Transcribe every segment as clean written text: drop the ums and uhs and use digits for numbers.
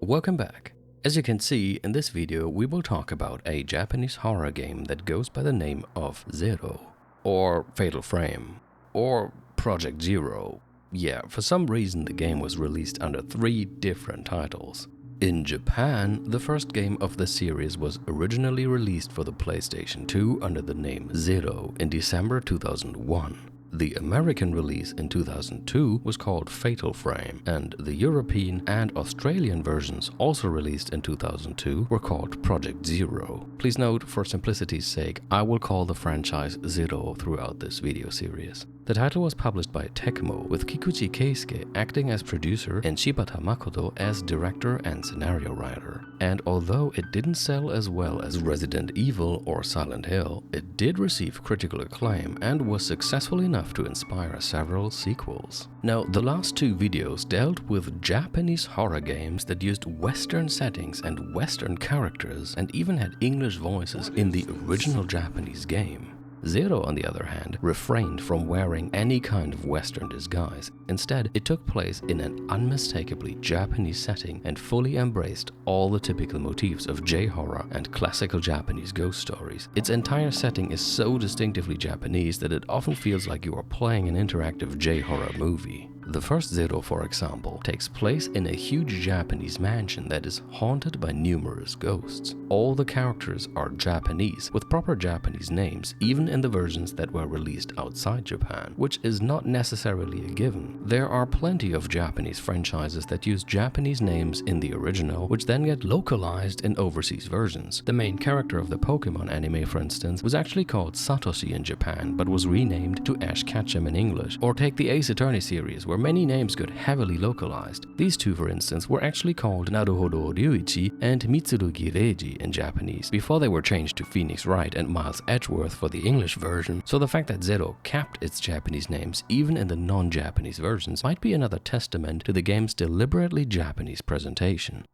Welcome back. As you can see, in this video we will talk about a Japanese horror game that goes by the name of Zero, or Fatal Frame, or Project Zero. Yeah, for some reason the game was released under 3 different titles. In Japan, the first game of the series was originally released for the PlayStation 2 under the name Zero in December 2001. The American release in 2002 was called Fatal Frame, and the European and Australian versions, also released in 2002, were called Project Zero. Please note, for simplicity's sake, I will call the franchise Zero throughout this video series. The title was published by Tecmo, with Kikuchi Keisuke acting as producer and Shibata Makoto as director and scenario writer. And although it didn't sell as well as Resident Evil or Silent Hill, it did receive critical acclaim and was successful enough to inspire several sequels. Now, the last 2 videos dealt with Japanese horror games that used Western settings and Western characters and even had English voices in the original Japanese game. Zero, on the other hand, refrained from wearing any kind of Western disguise. Instead, it took place in an unmistakably Japanese setting and fully embraced all the typical motifs of J-horror and classical Japanese ghost stories. Its entire setting is so distinctively Japanese that it often feels like you are playing an interactive J-horror movie. The first Zero, for example, takes place in a huge Japanese mansion that is haunted by numerous ghosts. All the characters are Japanese, with proper Japanese names, even in the versions that were released outside Japan, which is not necessarily a given. There are plenty of Japanese franchises that use Japanese names in the original, which then get localized in overseas versions. The main character of the Pokemon anime, for instance, was actually called Satoshi in Japan, but was renamed to Ash Ketchum in English. Or take the Ace Attorney series, where many names got heavily localized. These 2, for instance, were actually called Naruhodo Ryuichi and Mitsurugi Reiji in Japanese, before they were changed to Phoenix Wright and Miles Edgeworth for the English version. So the fact that Zero kept its Japanese names even in the non-Japanese versions might be another testament to the game's deliberately Japanese presentation.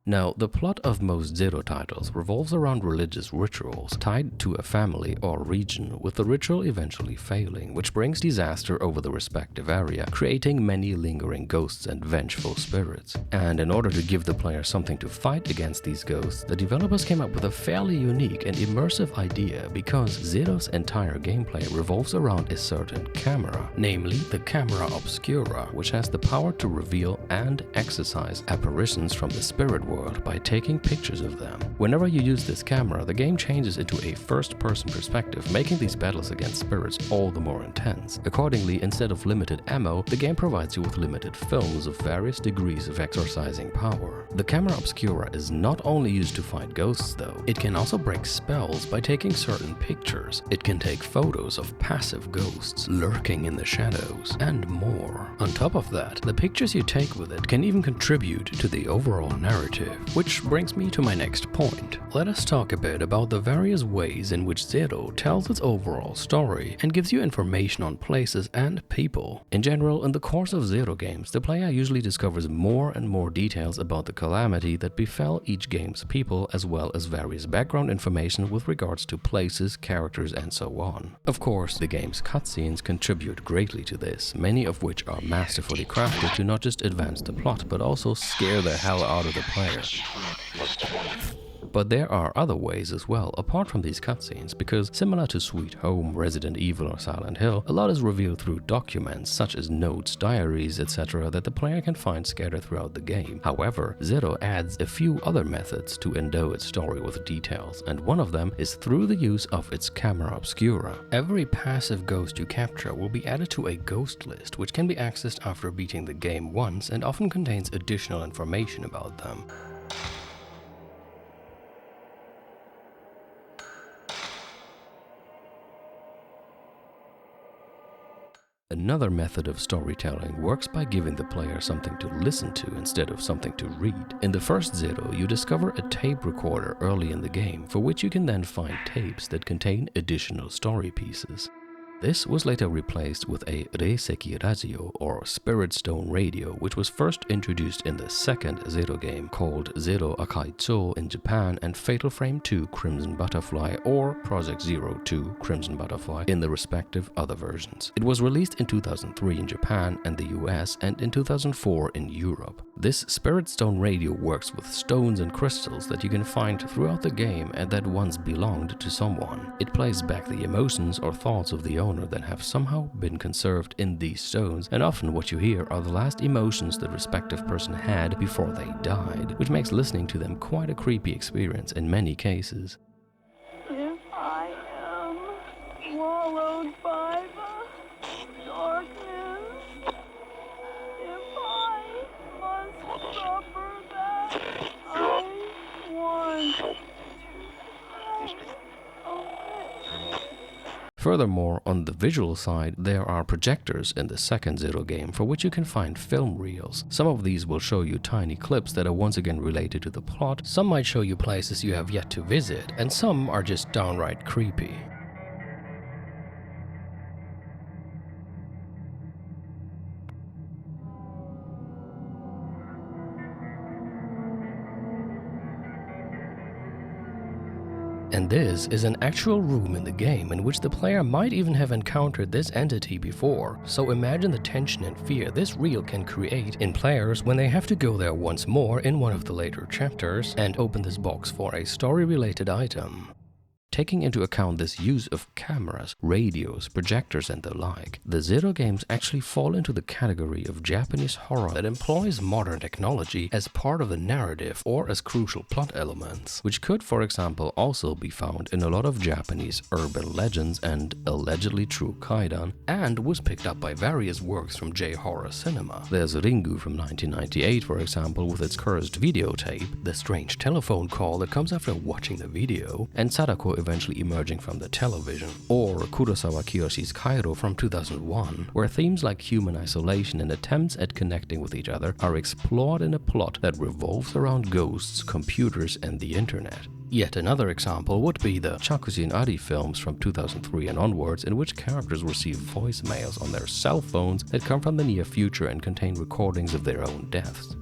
Now, the plot of most Zero titles revolves around religious rituals tied to a family or region, with the ritual eventually failing, which brings disaster over the respective area, creating many lingering ghosts and vengeful spirits. And in order to give the player something to fight against these ghosts, the developers came up with a fairly unique and immersive idea, because Zero's entire gameplay revolves around a certain camera, namely the camera obscura, which has the power to reveal and exorcise apparitions from the spirit world by taking pictures of them. Whenever you use this camera, the game changes into a first-person perspective, making these battles against spirits all the more intense. Accordingly, instead of limited ammo, the game provides you with limited films of various degrees of exorcising power. The camera obscura is not only used to fight ghosts though, it can also break spells by taking certain pictures. It can take photos of passive ghosts lurking in the shadows, and more. On top of that, the pictures you take with it can even contribute to the overall narrative. Which brings me to my next point. Let us talk a bit about the various ways in which Zero tells its overall story and gives you information on places and people. In general, in the course of Zero games, the player usually discovers more and more details about the calamity that befell each game's people, as well as various background information with regards to places, characters, and so on. Of course, the game's cutscenes contribute greatly to this, many of which are masterfully crafted to not just advance the plot, but also scare the hell out of the player. But there are other ways as well, apart from these cutscenes, because similar to Sweet Home, Resident Evil, or Silent Hill, a lot is revealed through documents such as notes, diaries, etc. that the player can find scattered throughout the game. However, Zero adds a few other methods to endow its story with details, and one of them is through the use of its camera obscura. Every passive ghost you capture will be added to a ghost list, which can be accessed after beating the game once and often contains additional information about them. Another method of storytelling works by giving the player something to listen to instead of something to read. In the first Zero, you discover a tape recorder early in the game, for which you can then find tapes that contain additional story pieces. This was later replaced with a Reiseki Radio or Spirit Stone Radio, which was first introduced in the second Zero game called Zero Akaitsu in Japan and Fatal Frame 2 Crimson Butterfly or Project Zero 2 Crimson Butterfly in the respective other versions. It was released in 2003 in Japan and the US and in 2004 in Europe. This Spirit Stone Radio works with stones and crystals that you can find throughout the game and that once belonged to someone. It plays back the emotions or thoughts of the owner that have somehow been conserved in these stones, and often what you hear are the last emotions the respective person had before they died, which makes listening to them quite a creepy experience in many cases. If I am swallowed by the darkness, if I must suffer that, I want to away. Furthermore, on the visual side, there are projectors in the second Zero game for which you can find film reels. Some of these will show you tiny clips that are once again related to the plot, some might show you places you have yet to visit, and some are just downright creepy. And this is an actual room in the game in which the player might even have encountered this entity before, so imagine the tension and fear this reel can create in players when they have to go there once more in one of the later chapters and open this box for a story-related item. Taking into account this use of cameras, radios, projectors and the like, the Zero games actually fall into the category of Japanese horror that employs modern technology as part of the narrative or as crucial plot elements, which could, for example, also be found in a lot of Japanese urban legends and allegedly true kaidan, and was picked up by various works from J-horror cinema. There's Ringu from 1998, for example, with its cursed videotape, the strange telephone call that comes after watching the video, and Sadako eventually emerging from the television, or Kurosawa Kiyoshi's Cairo from 2001, where themes like human isolation and attempts at connecting with each other are explored in a plot that revolves around ghosts, computers, and the internet. Yet another example would be the Chakusin Ari films from 2003 and onwards, in which characters receive voicemails on their cell phones that come from the near future and contain recordings of their own deaths.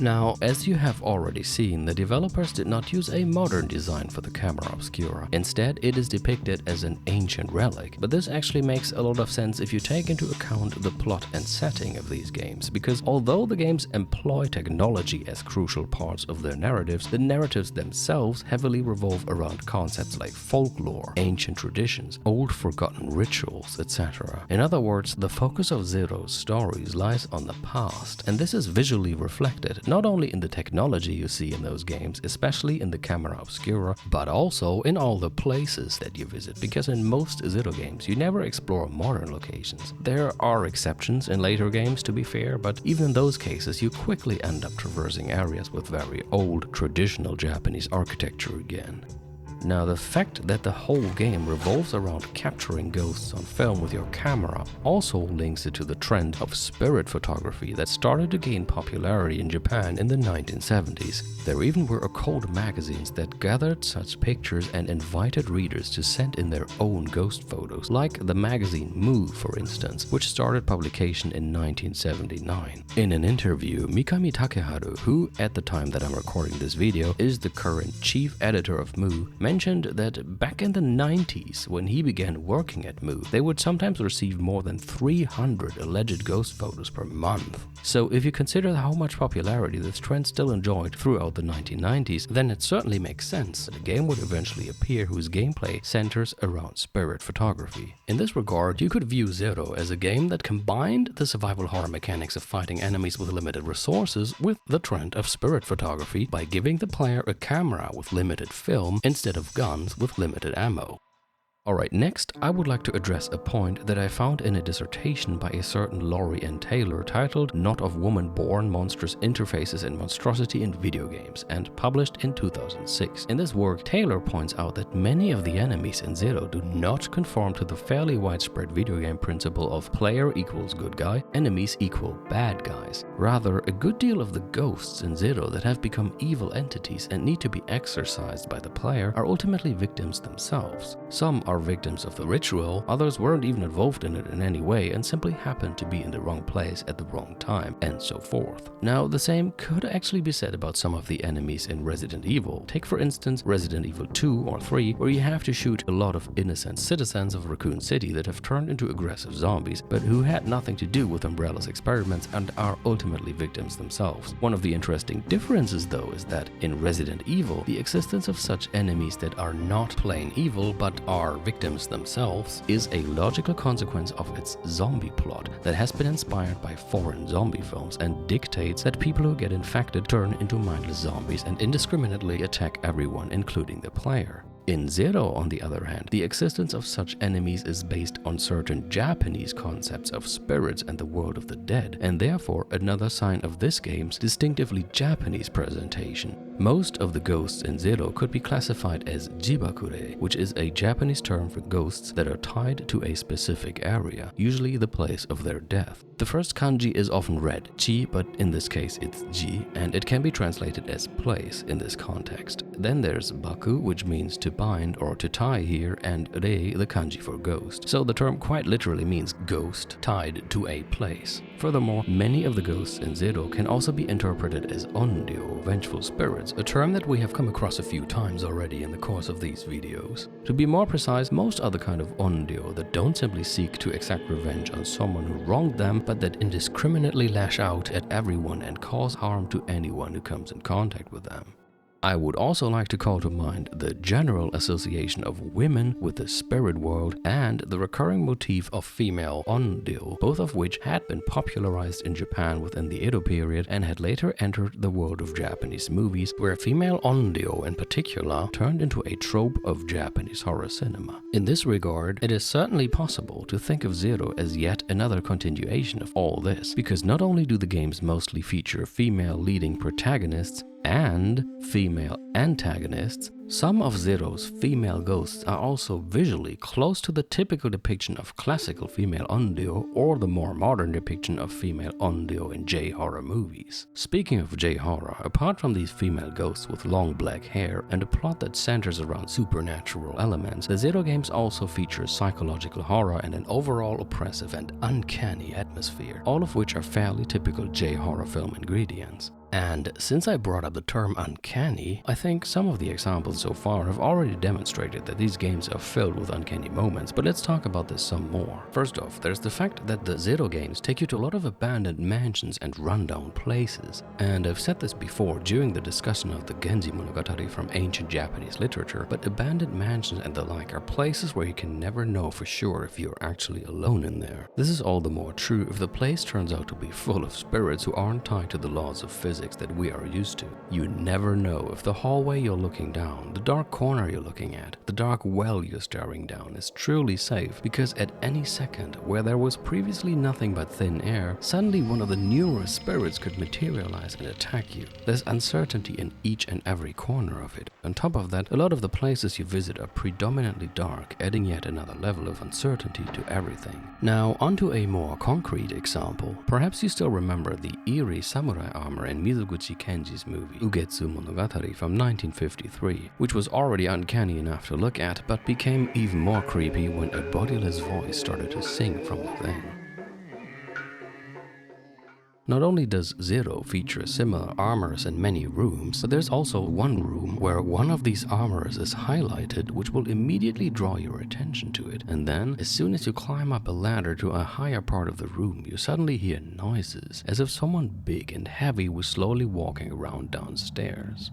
Now, as you have already seen, the developers did not use a modern design for the camera obscura. Instead, it is depicted as an ancient relic, but this actually makes a lot of sense if you take into account the plot and setting of these games, because although the games employ technology as crucial parts of their narratives, the narratives themselves heavily revolve around concepts like folklore, ancient traditions, old forgotten rituals, etc. In other words, the focus of Zero's stories lies on the past, and this is visually reflected not only in the technology you see in those games, especially in the camera obscura, but also in all the places that you visit, because in most Zero games you never explore modern locations. There are exceptions in later games, to be fair, but even in those cases you quickly end up traversing areas with very old, traditional Japanese architecture again. Now, the fact that the whole game revolves around capturing ghosts on film with your camera also links it to the trend of spirit photography that started to gain popularity in Japan in the 1970s. There even were occult magazines that gathered such pictures and invited readers to send in their own ghost photos, like the magazine Moo, for instance, which started publication in 1979. In an interview, Mikami Takeharu, who at the time that I'm recording this video is the current chief editor of Moo, mentioned that back in the 90s, when he began working at Moo, they would sometimes receive more than 300 alleged ghost photos per month. So if you consider how much popularity this trend still enjoyed throughout the 1990s, then it certainly makes sense that a game would eventually appear whose gameplay centers around spirit photography. In this regard, you could view Zero as a game that combined the survival horror mechanics of fighting enemies with limited resources with the trend of spirit photography by giving the player a camera with limited film instead of guns with limited ammo. Alright, next I would like to address a point that I found in a dissertation by a certain Laurie N. Taylor titled Not of Woman Born: Monstrous Interfaces and Monstrosity in Video Games, and published in 2006. In this work, Taylor points out that many of the enemies in Zero do not conform to the fairly widespread video game principle of player equals good guy, enemies equal bad guys. Rather, a good deal of the ghosts in Zero that have become evil entities and need to be exorcised by the player are ultimately victims themselves. Some are are victims of the ritual, others weren't even involved in it in any way and simply happened to be in the wrong place at the wrong time, and so forth. Now, the same could actually be said about some of the enemies in Resident Evil. Take for instance Resident Evil 2 or 3, where you have to shoot a lot of innocent citizens of Raccoon City that have turned into aggressive zombies, but who had nothing to do with Umbrella's experiments and are ultimately victims themselves. One of the interesting differences though is that in Resident Evil, the existence of such enemies that are not plain evil but are victims themselves is a logical consequence of its zombie plot that has been inspired by foreign zombie films and dictates that people who get infected turn into mindless zombies and indiscriminately attack everyone, including the player. In Zero, on the other hand, the existence of such enemies is based on certain Japanese concepts of spirits and the world of the dead, and therefore another sign of this game's distinctively Japanese presentation. Most of the ghosts in Zero could be classified as jibakure, which is a Japanese term for ghosts that are tied to a specific area, usually the place of their death. The first kanji is often read chi, but in this case it's ji, and it can be translated as place in this context. Then there's baku, which means to bind or to tie here, and rei, the kanji for ghost. So the term quite literally means ghost tied to a place. Furthermore, many of the ghosts in Zero can also be interpreted as onryo, vengeful spirits, a term that we have come across a few times already in the course of these videos. To be more precise, most other kind of onryo that don't simply seek to exact revenge on someone who wronged them, but that indiscriminately lash out at everyone and cause harm to anyone who comes in contact with them. I would also like to call to mind the general association of women with the spirit world and the recurring motif of female onryo, both of which had been popularized in Japan within the Edo period and had later entered the world of Japanese movies, where female onryo in particular turned into a trope of Japanese horror cinema. In this regard, it is certainly possible to think of Zero as yet another continuation of all this, because not only do the games mostly feature female leading protagonists and female antagonists, some of Zero's female ghosts are also visually close to the typical depiction of classical female onryo or the more modern depiction of female onryo in J-horror movies. Speaking of J-horror, apart from these female ghosts with long black hair and a plot that centers around supernatural elements, the Zero games also feature psychological horror and an overall oppressive and uncanny atmosphere, all of which are fairly typical J-horror film ingredients. And since I brought up the term uncanny, I think some of the examples so far have already demonstrated that these games are filled with uncanny moments, but let's talk about this some more. First off, there's the fact that the Zero games take you to a lot of abandoned mansions and rundown places. And I've said this before during the discussion of the Genji Monogatari from ancient Japanese literature, but abandoned mansions and the like are places where you can never know for sure if you're actually alone in there. This is all the more true if the place turns out to be full of spirits who aren't tied to the laws of physics that we are used to. You never know if the hallway you're looking down, the dark corner you're looking at, the dark well you're staring down is truly safe, because at any second, where there was previously nothing but thin air, suddenly one of the numerous spirits could materialize and attack you. There's uncertainty in each and every corner of it. On top of that, a lot of the places you visit are predominantly dark, adding yet another level of uncertainty to everything. Now, onto a more concrete example. Perhaps you still remember the eerie samurai armor in Mizoguchi Kenji's movie Ugetsu Monogatari from 1953, which was already uncanny enough to look at, but became even more creepy when a bodiless voice started to sing from within. Not only does Zero feature similar armors in many rooms, but there's also one room where one of these armors is highlighted, which will immediately draw your attention to it. And then, as soon as you climb up a ladder to a higher part of the room, you suddenly hear noises, as if someone big and heavy was slowly walking around downstairs.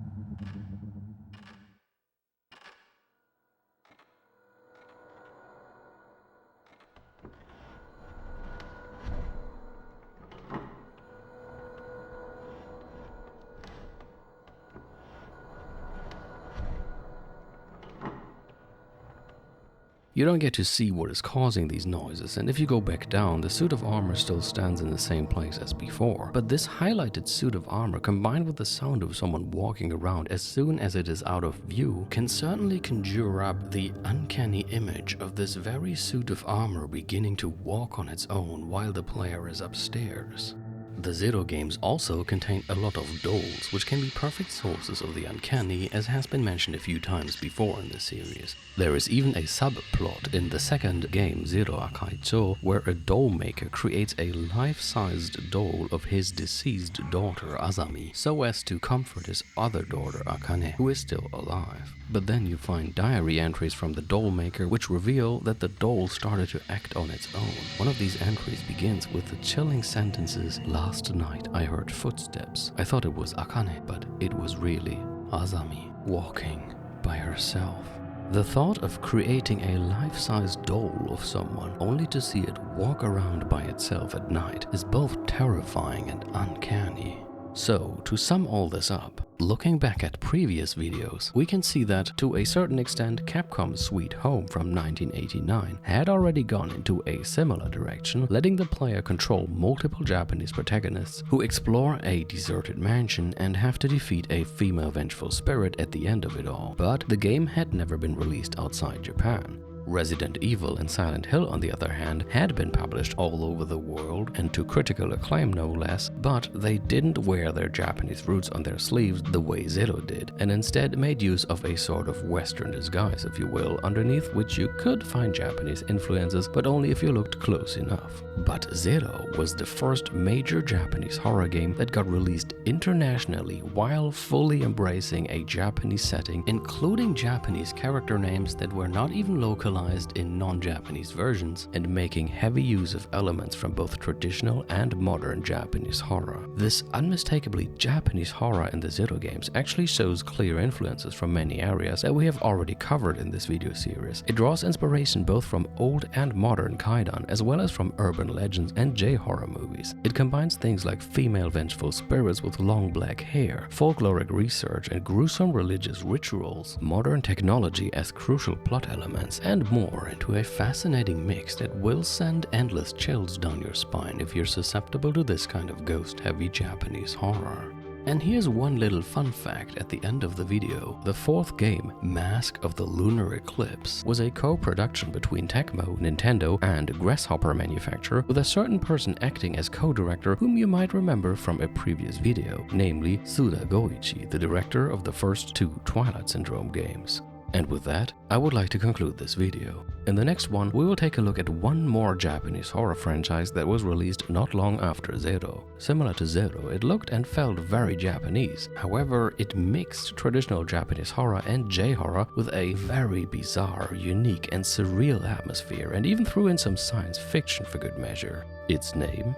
You don't get to see what is causing these noises, and if you go back down, the suit of armor still stands in the same place as before. But this highlighted suit of armor, combined with the sound of someone walking around as soon as it is out of view, can certainly conjure up the uncanny image of this very suit of armor beginning to walk on its own while the player is upstairs. The Zero games also contain a lot of dolls, which can be perfect sources of the uncanny, as has been mentioned a few times before in this series. There is even a subplot in the second game, Zero Akaicho, where a doll maker creates a life-sized doll of his deceased daughter Azami, so as to comfort his other daughter Akane, who is still alive. But then you find diary entries from the doll maker which reveal that the doll started to act on its own. One of these entries begins with the chilling sentences, "Last night I heard footsteps. I thought it was Akane, but it was really Azami walking by herself." The thought of creating a life-size doll of someone only to see it walk around by itself at night is both terrifying and uncanny. So, to sum all this up, looking back at previous videos, we can see that, to a certain extent, Capcom's Sweet Home from 1989 had already gone into a similar direction, letting the player control multiple Japanese protagonists who explore a deserted mansion and have to defeat a female vengeful spirit at the end of it all. But the game had never been released outside Japan. Resident Evil and Silent Hill, on the other hand, had been published all over the world, and to critical acclaim no less, but they didn't wear their Japanese roots on their sleeves the way Zero did, and instead made use of a sort of Western disguise, if you will, underneath which you could find Japanese influences, but only if you looked close enough. But Zero was the first major Japanese horror game that got released internationally while fully embracing a Japanese setting, including Japanese character names that were not even localized in non-Japanese versions, and making heavy use of elements from both traditional and modern Japanese horror. This unmistakably Japanese horror in the Zero games actually shows clear influences from many areas that we have already covered in this video series. It draws inspiration both from old and modern kaidan, as well as from urban legends and J-horror movies. It combines things like female vengeful spirits with long black hair, folkloric research and gruesome religious rituals, modern technology as crucial plot elements, and more into a fascinating mix that will send endless chills down your spine if you're susceptible to this kind of ghost-heavy Japanese horror. And here's one little fun fact at the end of the video. The fourth game, Mask of the Lunar Eclipse, was a co-production between Tecmo, Nintendo, and Grasshopper manufacturer, with a certain person acting as co-director whom you might remember from a previous video, namely Suda Goichi, the director of the first two Twilight Syndrome games. And with that, I would like to conclude this video. In the next one, we will take a look at one more Japanese horror franchise that was released not long after Zero. Similar to Zero, it looked and felt very Japanese. However, it mixed traditional Japanese horror and J-horror with a very bizarre, unique, and surreal atmosphere, and even threw in some science fiction for good measure. Its name?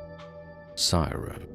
Siren.